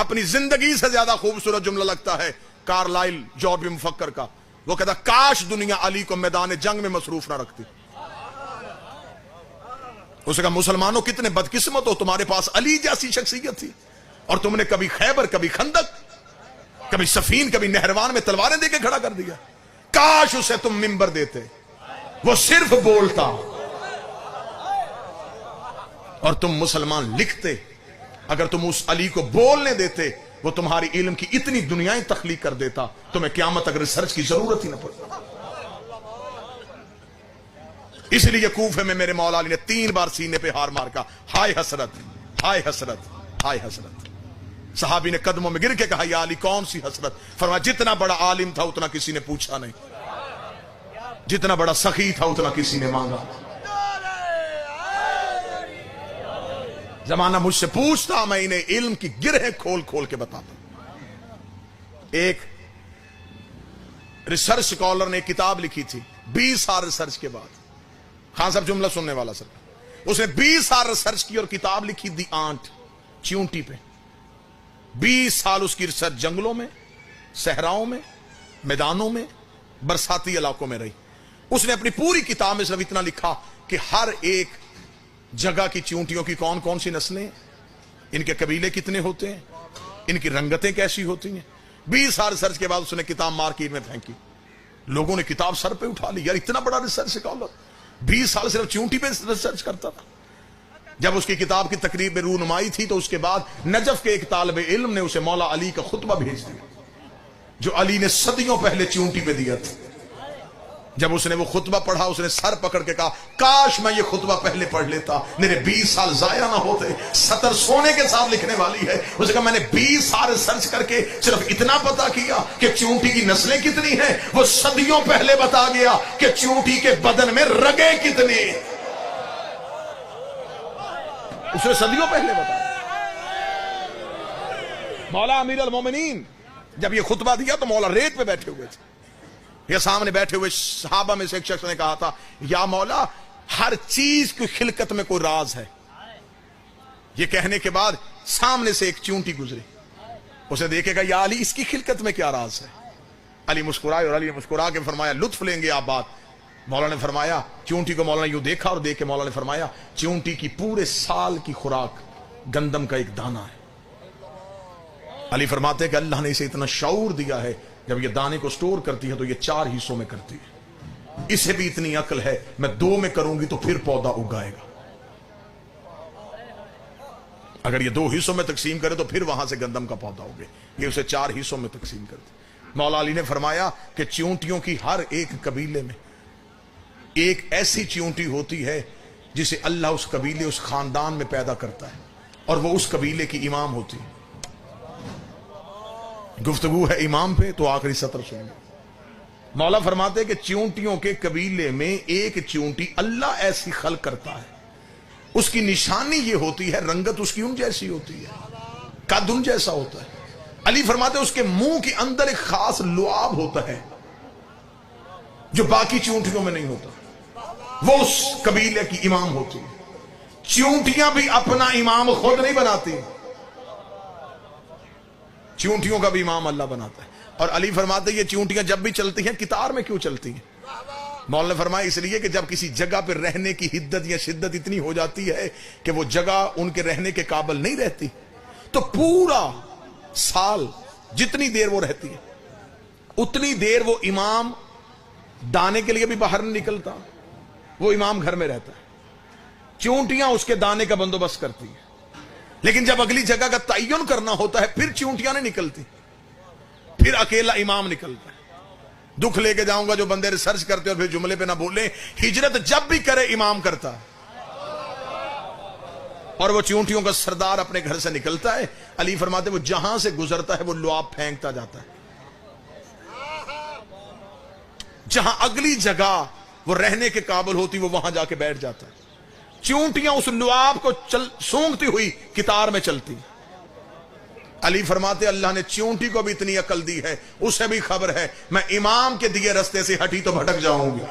اپنی زندگی سے زیادہ خوبصورت جملہ لگتا ہے کارلائل جارج مفکر کا، وہ کہتا کاش دنیا علی کو میدان جنگ میں مصروف نہ رکھتی۔ اس نے کہا مسلمانوں کتنے بدقسمت ہو، تمہارے پاس علی جیسی شخصیت تھی اور تم نے کبھی خیبر، کبھی خندق، کبھی صفین، کبھی نہروان میں تلواریں دے کے کھڑا کر دیا۔ کاش اسے تم منبر دیتے، وہ صرف بولتا اور تم مسلمان لکھتے۔ اگر تم اس علی کو بولنے دیتے وہ تمہاری علم کی اتنی دنیایں تخلیق کر دیتا، تمہیں قیامت تک ریسرچ کی ضرورت ہی نہ پڑتی۔ اس لیے کوفے میں میرے مولا علی نے 3 بار سینے پہ ہار مار کا ہائے حسرت، ہائے حسرت، ہائے حسرت۔ صحابی نے قدموں میں گر کے کہا یا علی کون سی حسرت؟ فرمایا جتنا بڑا عالم تھا اتنا کسی نے پوچھا نہیں، جتنا بڑا سخی تھا اتنا کسی نے مانگا۔ زمانہ مجھ سے پوچھتا، میں انہیں علم کی گرہیں کھول کھول کے بتاتا۔ ایک ریسرچ سکالر نے ایک کتاب لکھی تھی 20 سال ریسرچ کے بعد، خان صاحب جملہ سننے والا سر، اس نے 20 سال ریسرچ کی اور کتاب لکھی دی آنٹ، چیونٹی پہ۔ 20 سال اس کی ریسرچ جنگلوں میں، صحراؤں میں، میدانوں میں، برساتی علاقوں میں رہی۔ اس نے اپنی پوری کتاب میں صرف اتنا لکھا کہ ہر ایک جگہ کی چیونٹیوں کی کون کون سی نسلیں ہیں، ان کے قبیلے کتنے ہوتے ہیں، ان کی رنگتیں کیسی ہوتی ہیں۔ 20 سال ریسرچ کے بعد اس نے کتاب مارکیٹ میں پھینکی۔ لوگوں نے کتاب سر پہ اٹھا لی، یار اتنا بڑا ریسرچ سکالر 20 سال صرف چیونٹی پہ ریسرچ کرتا تھا۔ جب اس کی کتاب کی تقریب میں رونمائی تھی تو اس کے بعد نجف کے ایک طالب علم نے اسے مولا علی کا خطبہ بھیج دیا جو علی نے صدیوں پہلے چیونٹی پہ دیا تھا۔ جب اس نے وہ خطبہ پڑھا اس نے سر پکڑ کے کہا کاش میں یہ خطبہ پہلے پڑھ لیتا، میرے 20 سال ضائع نہ ہوتے۔ سطر سونے کے ساتھ لکھنے والی ہے۔ اس نے کہا میں نے 20 سال ریسرچ کر کے صرف اتنا پتا کیا کہ چیونٹی کی نسلیں کتنی ہیں، وہ صدیوں پہلے بتا گیا کہ چیونٹی کے بدن میں رگیں کتنی، اسے صدیوں پہلے بتا۔ مولا امیر المومنین جب یہ خطبہ دیا تو مولا ریت پہ بیٹھے ہوئے تھے۔ یہ سامنے بیٹھے ہوئے صحابہ میں سے ایک شخص نے کہا تھا یا مولا ہر چیز کی خلقت میں کوئی راز ہے۔ یہ کہنے کے بعد سامنے سے ایک چیونٹی گزری، اسے دیکھے گا یا علی اس کی خلقت میں کیا راز ہے؟ علی مسکرائے اور علی نے مسکرا کے فرمایا لطف لیں گے آپ بات۔ مولا نے فرمایا چیونٹی کو مولا نے یوں دیکھا اور دیکھ کے مولا نے فرمایا چیونٹی کی پورے سال کی خوراک گندم کا ایک دانہ ہے۔ علی فرماتے ہیں کہ اللہ نے اسے اتنا شعور دیا ہے جب یہ دانے کو سٹور کرتی ہے تو یہ 4 حصوں میں کرتی ہے۔ اسے بھی اتنی عقل ہے میں 2 میں کروں گی تو پھر پودا اگائے گا، اگر یہ 2 حصوں میں تقسیم کرے تو پھر وہاں سے گندم کا پودا ہوگا، یہ اسے 4 حصوں میں تقسیم کرتی۔ مولا علی نے فرمایا کہ چیونٹیوں کی ہر ایک قبیلے میں ایک ایسی چیونٹی ہوتی ہے جسے اللہ اس قبیلے اس خاندان میں پیدا کرتا ہے اور وہ اس قبیلے کی امام ہوتی ہے۔ گفتگو ہے امام پہ تو آخری سطر سنیں۔ مولا فرماتے کہ چیونٹیوں کے قبیلے میں ایک چیونٹی اللہ ایسی خلق کرتا ہے، اس کی نشانی یہ ہوتی ہے رنگت اس کی ان جیسی ہوتی ہے، قد ان جیسا ہوتا ہے۔ علی فرماتے اس کے منہ کے اندر ایک خاص لعاب ہوتا ہے جو باقی چیونٹیوں میں نہیں ہوتا، وہ اس قبیلے کی امام ہوتی ہے۔ چیونٹیاں بھی اپنا امام خود نہیں بناتی، چیونٹیوں کا بھی امام اللہ بناتا ہے۔ اور علی فرماتے یہ چیونٹیاں جب بھی چلتی ہیں قطار میں کیوں چلتی ہیں؟ مولا نے فرمایا اس لیے کہ جب کسی جگہ پہ رہنے کی حدت یا شدت اتنی ہو جاتی ہے کہ وہ جگہ ان کے رہنے کے قابل نہیں رہتی تو پورا سال جتنی دیر وہ رہتی ہے اتنی دیر وہ امام دانے کے لیے بھی باہر نہیں نکلتا، وہ امام گھر میں رہتا ہے، چیونٹیاں اس کے دانے کا بندوبست کرتی ہیں۔ لیکن جب اگلی جگہ کا تعین کرنا ہوتا ہے پھر چیونٹیاں نہیں نکلتی، پھر اکیلا امام نکلتا ہے۔ دکھ لے کے جاؤں گا جو بندے ریسرچ کرتے اور پھر جملے پہ نہ بولیں، ہجرت جب بھی کرے امام کرتا ہے اور وہ چیونٹیوں کا سردار اپنے گھر سے نکلتا ہے۔ علی فرماتے وہ جہاں سے گزرتا ہے وہ لعاب پھینکتا جاتا ہے، جہاں اگلی جگہ وہ رہنے کے قابل ہوتی وہ وہاں جا کے بیٹھ جاتا ہے۔ چیونٹیاں اس لعاب کو سونگتی ہوئی قطار میں چلتی۔ علی فرماتے اللہ نے چیونٹی کو بھی اتنی عقل دی ہے، اسے بھی خبر ہے میں امام کے دیے رستے سے ہٹی تو بھٹک جاؤں گی۔